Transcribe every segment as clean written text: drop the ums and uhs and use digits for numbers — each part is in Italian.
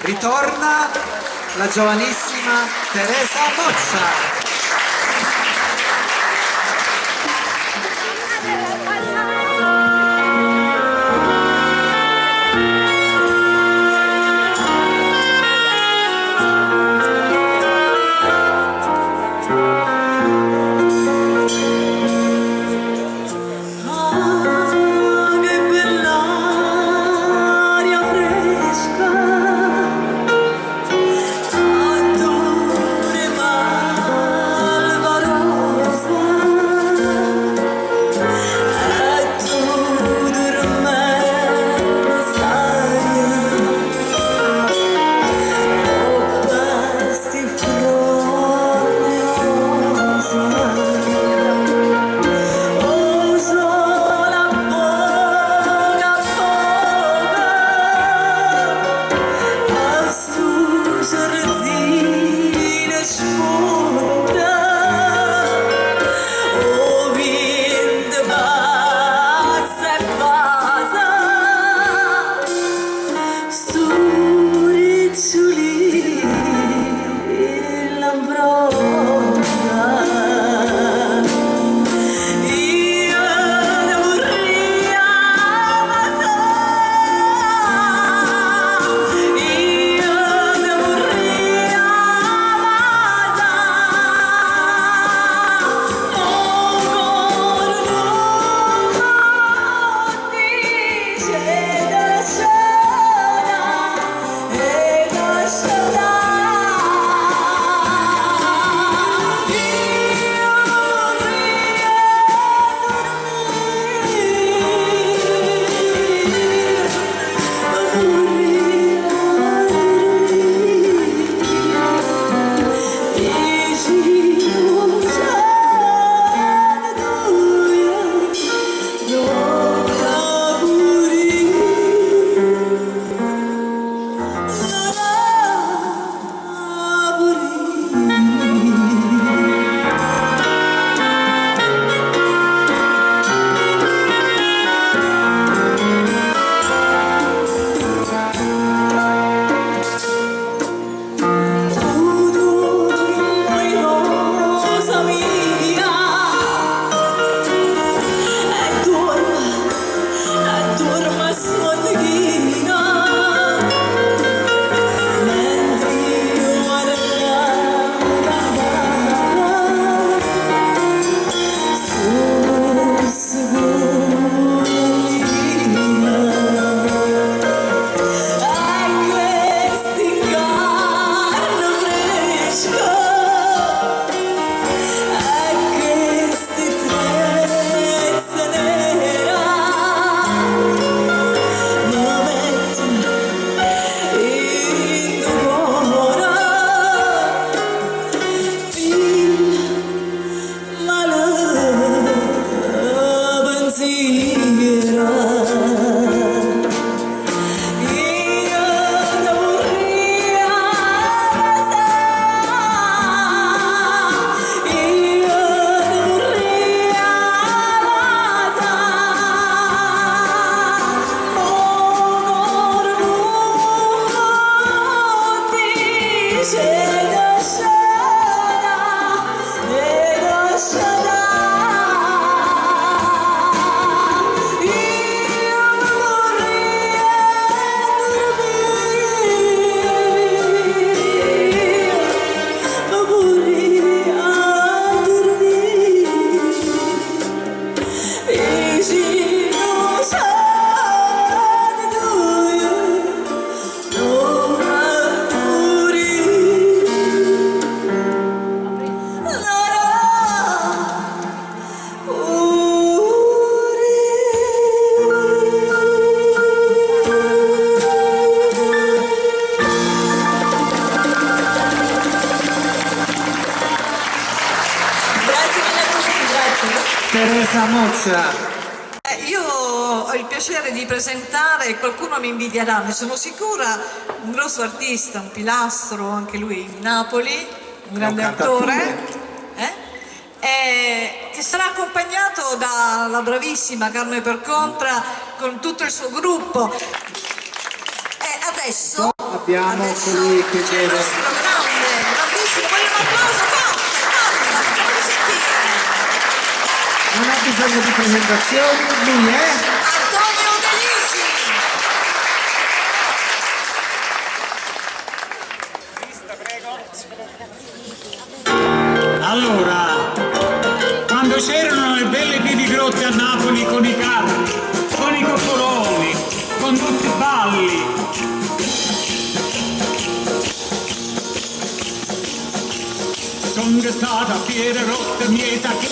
ritorna la giovanissima Teresa Moccia. Teresa Moccia. Io ho il piacere di presentare, qualcuno mi invidierà, ne sono sicura, un grosso artista, un pilastro, anche lui di Napoli, un grande attore, che sarà accompagnato dalla bravissima Carmen Percontra con tutto il suo gruppo. E adesso abbiamo Adesso colui che c'è il deve... nostro grande, grandissimo, voglio un applauso forte, facciamolo sentire. Non ha bisogno di presentazioni, lui è... Antonio Delisi. Allora, quando c'erano le belle piedigrotte a Napoli con i carri, con i coccoloni, con tutti i balli, sono stata a fiere rotte, mieta che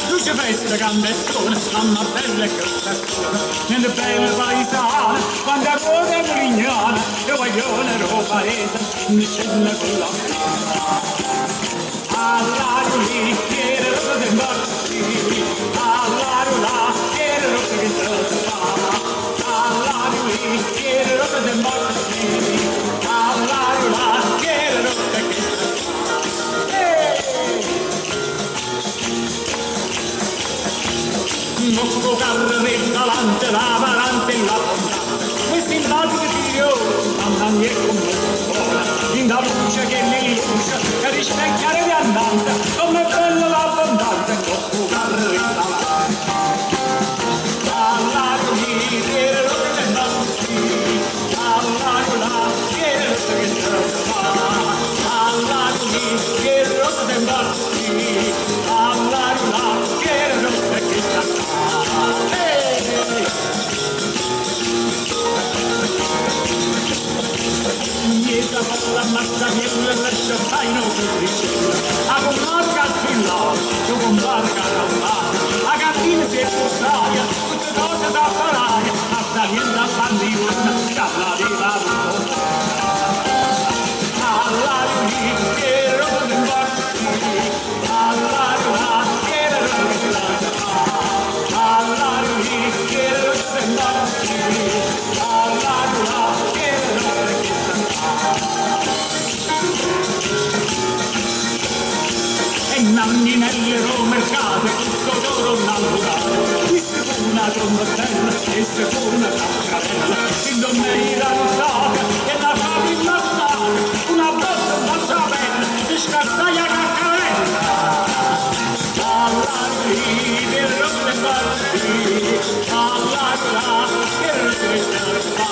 luce festa, candettone, mamma bella e grossa, nelle belle paesane, quando a cosa polignana, io voglio ero paese, mi scende con la all'aria lì, chiede rotte in barci, all'aria là, chiede rotte che si fa, all'aria lì, chiede rotte in barci, all'aria là, chiede rotte che si non può carne l'alante, la varante e la bontà. Questi infatti figlio, mamma mia come buona, in da luce che nell'luce, che rispecchiare di andanza, come bella l'abbondanza, non può carne l'alante. All'aria lì, tiene rotte le notti, all'aria là, tiene rotte che si fa, all'aria lì, tiene rotte le notti, all'aria là, tiene rotte che si fa. Nieta la mazzaniella lascia faino cuoricella, a con marca sfillato, io con barca rampata, a cantina si è portata, tutte cose da parare, mazzaniella bandiona, calla di la all'aria lì, che roba in barci, all'aria là, che roba in barci, all'aria lì, che roba in barci, all'aria là, che roba in e nanni nelle mercate, tutto d'oro naturale, qui si fu una trombetta e si fu una caccarella, in domenica nottata e la famiglia stata, una botta una sapella, si scassaia caccarella. All'aria lì, che rotte e barci, all'aria che rotte e fa,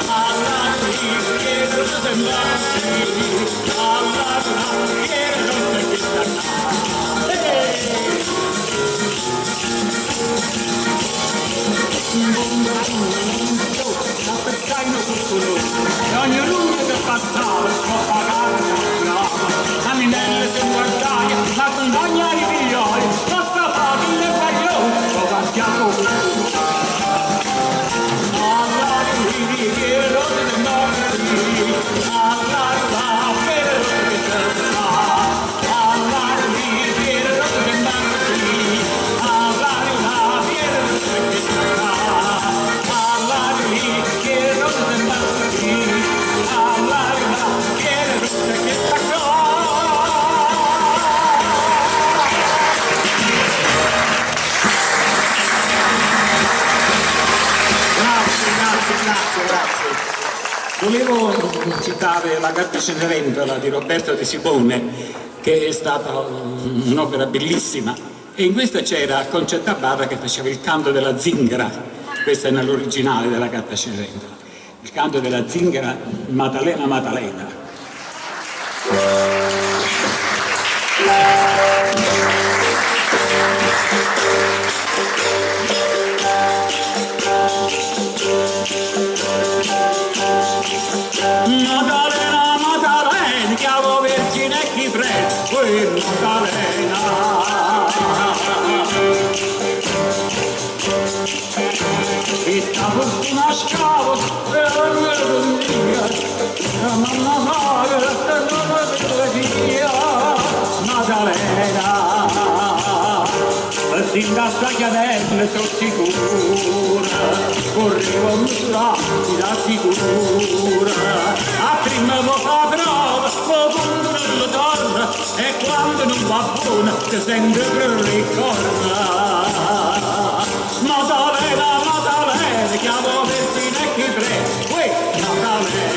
all'aria lì, che rotte e barci, all'aria che rotte e fa. Un bombo, la persaino tutto noi, e ogni lungo che passava, può pagare la brava, Aminelle se guardaia, la compagna di figlioli, basta fare il paglione, lo partiamo all'aria lì, che rotte del morti, all'aria là, che rotte del morti, all'aria lì, che rotte del morti, all'aria là, che rotte del morti, all'aria lì, che rotte del morti, all'aria là, che rotte che sta Grazie. Volevo citare la Gatta Cenerentola di Roberto De Simone, che è stata un'opera bellissima, e in questa c'era Concetta Barra che faceva il canto della zingara, questa è nell'originale della Gatta Cenerentola, il canto della zingara Maddalena Maddalena. Maddalena, Maddalena, chiamo vergine e chi prende, Maddalena. Questa fortuna scavo, Maddalena, sin da sta chiavella sono sicura, correvo misurati da sicura, a prima lo fa prova, lo punto non lo torna, e quando non va buona si sente per ricorda. Maddalena, Maddalena, chiamo vergine e chi prende, Maddalena.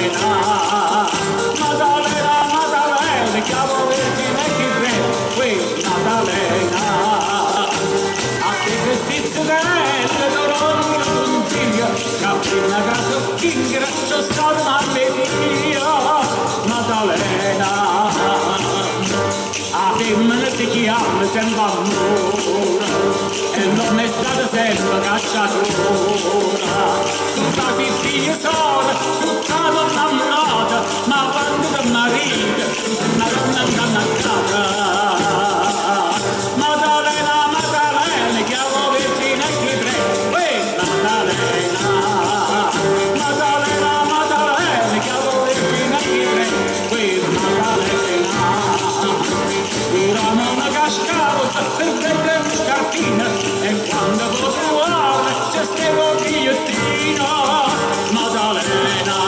anni sembra ancora e non è stata sempre cacciatora. Tutta si figlia sola, tutta donna innamorata, ma quando da marito, una donna ingannata. Maddalena, Maddalena, chiamo Vergine chi prega, Maddalena. Maddalena, Maddalena, chiamo Vergine chi prega, Maddalena. Erano una cascata per prendere una scarpina e quando potevamo c'è stevo ghigliottina. Maddalena,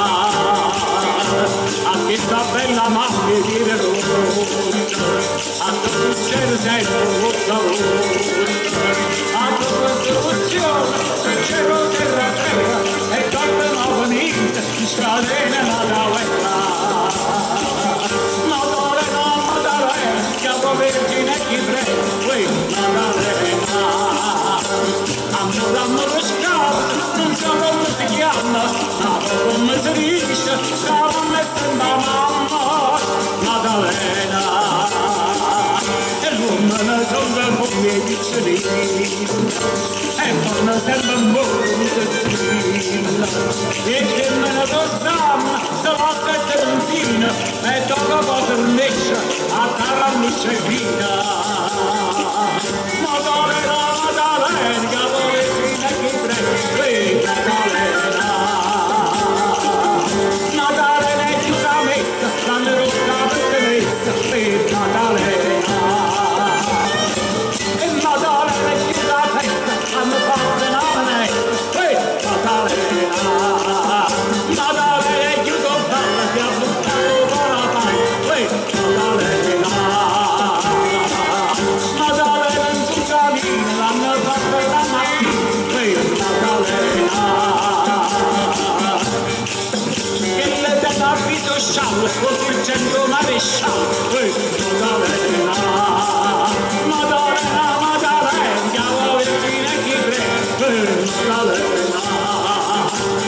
a questa bella mafia di Verona, a tutto il cielo sempre molto a tutta corruzione, se c'era terra terra e torna nuova vita, scadena la guerra. Maddalena, Maddalena, chiamo Vergine chi prega, Maddalena. Amore scavo, non so come si chiama, ma come si dice, stavo mettendo la mamma, Maddalena. E l'uomo ne sono come piccini, e non sembra molto fila, e che me ne dostam, se l'ho terentina, e dopo poter mesce a carammice vita. Maddalena, Maddalena, chiamo Vergine chi prega, Maddalena. Maddalena è tutta messa, l'hanno rotta per messa, Maddalena. E Maddalena è tutta festa, hanno fatto una manetta, Maddalena. Maddalena è tutta bella, si ha buttato con la paglia, Maddalena. Maddalena in sul camino, l'hanno fatto la mattina, Maddalena. E le dà viso sciallo, contingendo una vesciale, Maddalena. Maddalena, Maddalena, chiamo Vergine chi prega, Maddalena.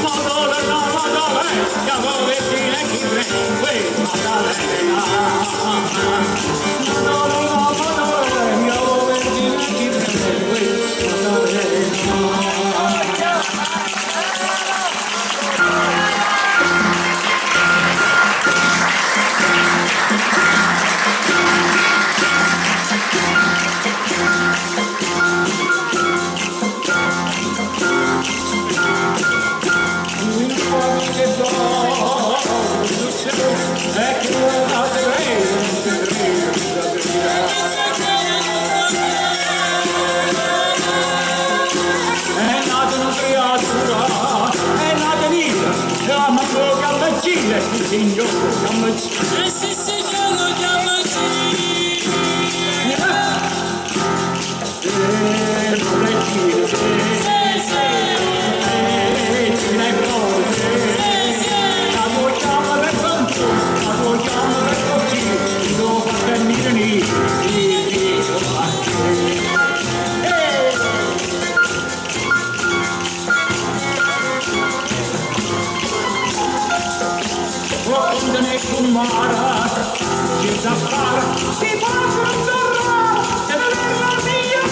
Maddalena, Maddalena, chiamo Vergine chi prega, Maddalena. Maddalena, Maddalena, chiamo Vergine chi prega, Maddalena. Signor, chiamaci. Sì, signor, chiamaci. Non è dire, ci ne cose. La vogliamo per conto, la vogliamo per così, non fa venire niente. Quando ne fumara, ci zappara, ti fa condorra, e verrà via.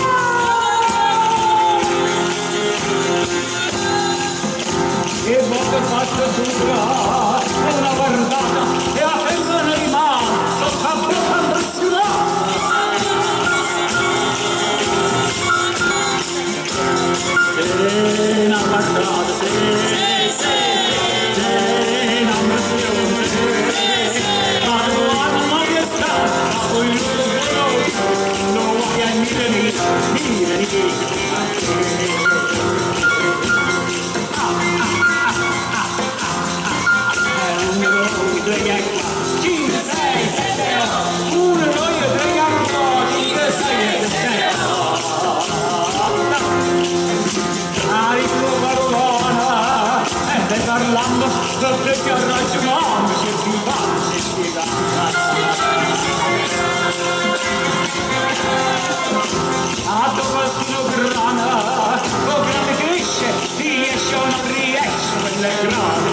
E volta fatta dura, e una guardata, e a femmina rimane, sotto a bocca impressionata. E una guardata, parlando perché ha ragionato, se si fa, si spiega. A qualcuno grana, o grande cresce, riesce o non riesce, quelle grane.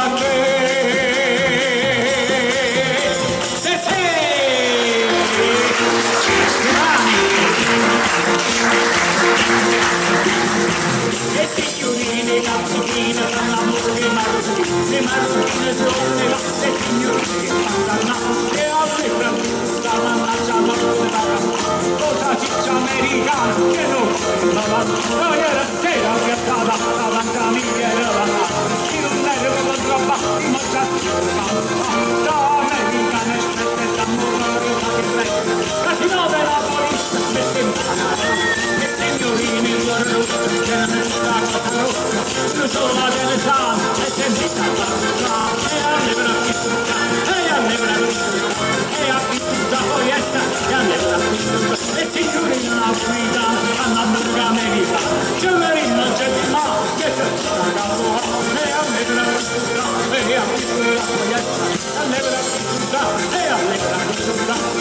a te. Se sei e signorine cazzochine tra l'amore e marocchine, le marocchine sono le signorine che parlano e alle francusta mannaggia cosa si c'è americano che non era sera piazzata davanti a Michele in un nervo contrabbatti ma già da americana e spette d'amore la sinova la polizia mette in e signorine in cuore rosso che non è stata rossa lo sola delle sane e sempre stata e allora qui tutta e allora e a qui tutta poi è stata e allora qui tutta e signorine una guida andando in America Giovanni c'è di ma che c'è stata e allora qui tutta e a qui tutta poi è stata e allora qui tutta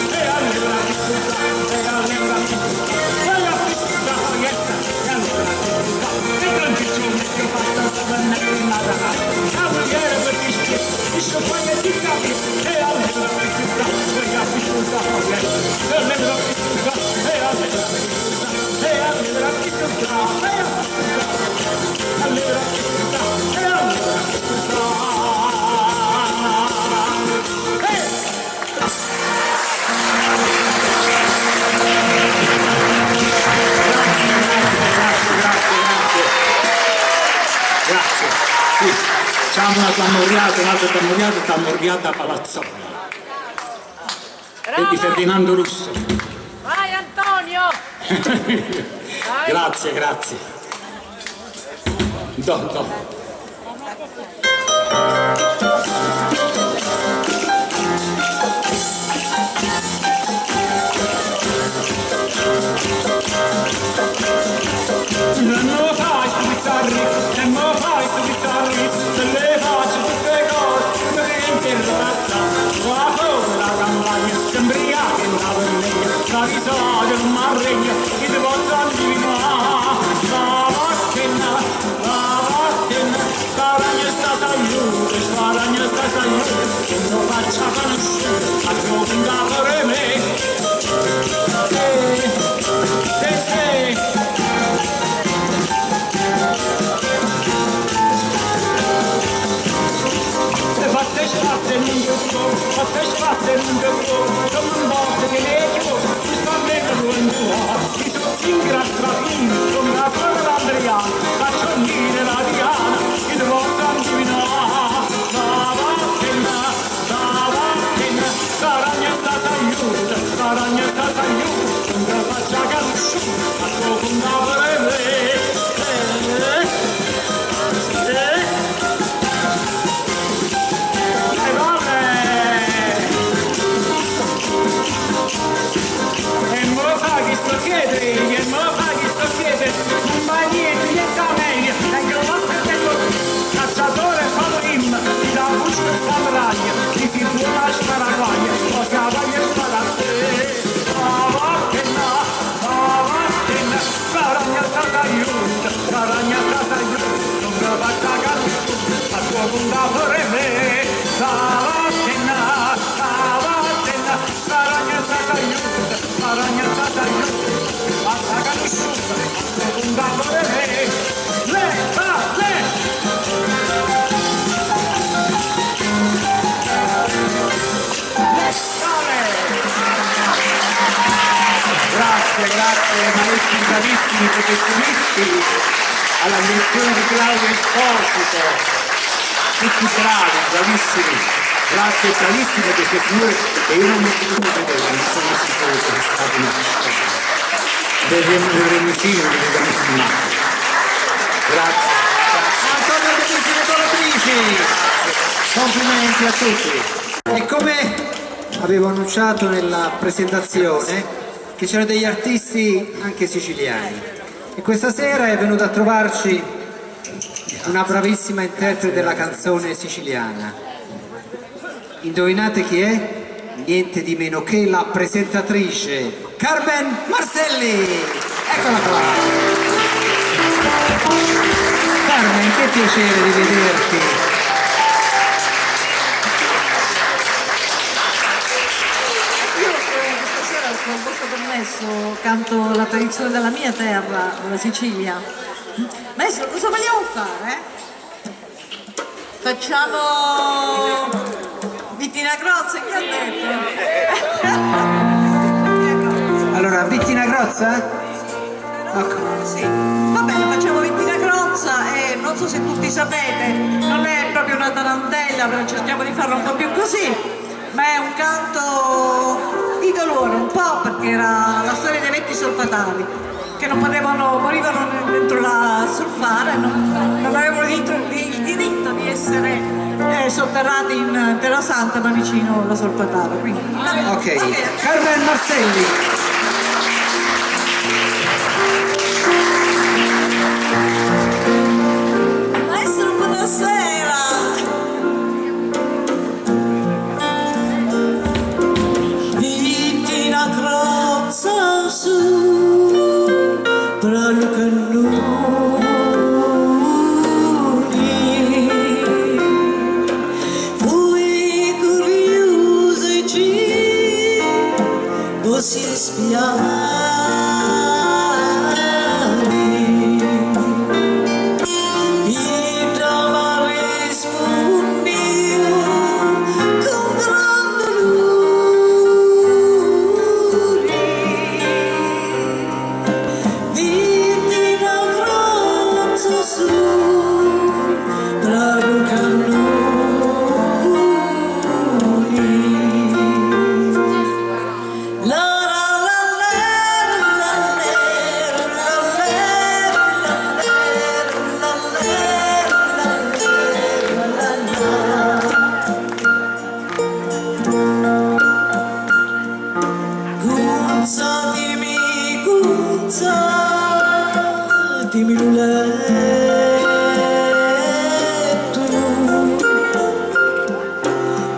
e allora qui tutta e allora qui tutta e allora qui tutta e a qui tutta poi è stata e allora qui tutta e non ci sono che io faccio stare nella casa a vedere per ti sto poi e ti capi e allora qui tutta e a qui tutta poi è stata e allora qui tutta e allora qui tutta e allora qui tutta e allora qui tutta e allora qui tutta Grazie. Sì, c'è una tammorriata, un'altra tammorriata, tammorriata Palazzoni. E di Ferdinando Russo. Vai Antonio! Grazie, grazie. Do. Non lo fai su bizzarri, non lo fai su bizzarri, se le faccio tutte cose, per interrotta, la folla, la campagna, sembria che la verlegna, la risoglio, non m'arregna, chi ti posso andare, la macchina, sparagna sta s'aiuto, non lo faccia conoscere, a gioco in capo per me, se fatte spasse in un gruppo, come un botte che leggo, si sta bene con tua, si sono ingrassato, con la sola Andriana, faccio dire la Diana, che devo sanguinare, la macchina, la ragna sta s'aiuta, non te faccia conosciuta, a tuo contatore non mai niente a meglio, e grosso tempo, cacciatore favorim, ti dà un busto e sabraglia, ti si buona a sparagaglia, o cavaglia e sparatte, sparagna sta s'aiuta, non me la faccia canuccio, a tuo contatore me, sparagna sta s'aiuta, basta canisciuta, un dato di me, Grazie maestri bravissimi professionisti, alla direzione di Claudio Esposito, tutti bravi, bravissimi. Grazie, bravissime queste signore che io non ho potuto vedere, non sono sicuro che è stato una vedremo insieme, lo vediamo filmato. Grazie. Antonio bellissime colatrici! Complimenti a tutti! E come avevo annunciato nella presentazione, che c'erano degli artisti anche siciliani. E questa sera è venuta a trovarci una bravissima interprete della canzone siciliana. Indovinate chi è? Niente di meno che la presentatrice Carmen Marcelli! Eccola qua! Carmen, che piacere di vederti! adesso canto la tradizione della mia terra, della Sicilia. Maestro, cosa vogliamo fare? Facciamo Vittina Grozza, chi ha detto? Allora, Vittina Grozza? Ecco. Sì, va bene, facciamo Vittina Grozza e non so se tutti sapete, non è proprio una tarantella, però cerchiamo di farla un po' più così, ma è un canto di dolore, un po' perché era la storia dei vecchi solfatari che non potevano, morivano dentro la solfara e non avevano il diritto di essere sotterrati in Terra Santa ma vicino alla solfatara. Quindi, Ok, Carmen Marcelli. Maestro, buonasera! Vittina Grozza su tra i cannoni, voi curiosici così spiani. Dimmi l'uletto,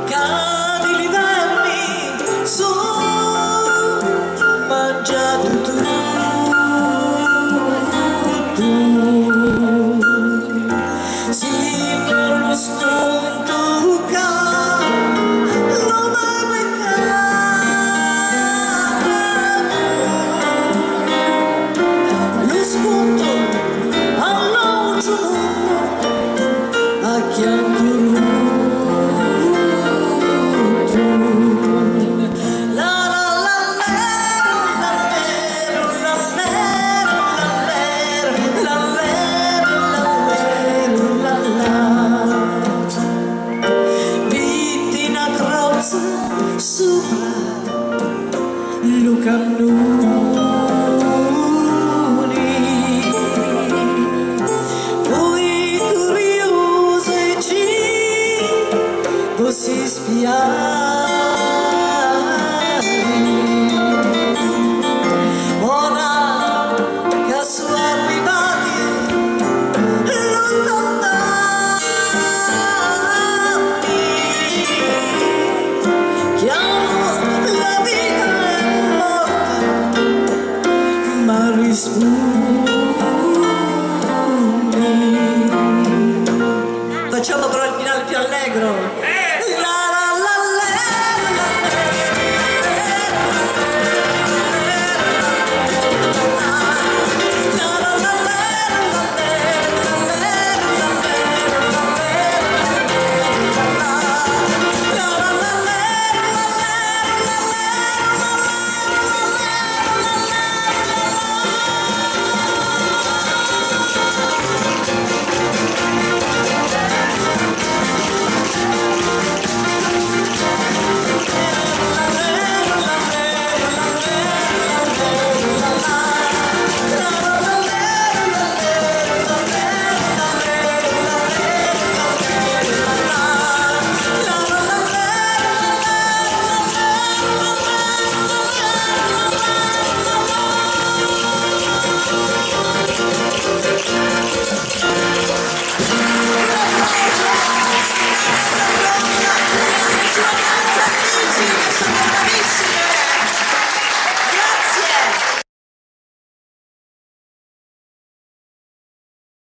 cadi li vermi, sono mangiato tutto, sino allo sconto lo beccato, lo sconto sopra Lucannoni, voi curiosici così spiani. Ora che sono arrivati lontani, chiamo la vita e morte, ma rispondi. Facciamo però il finale più allegro.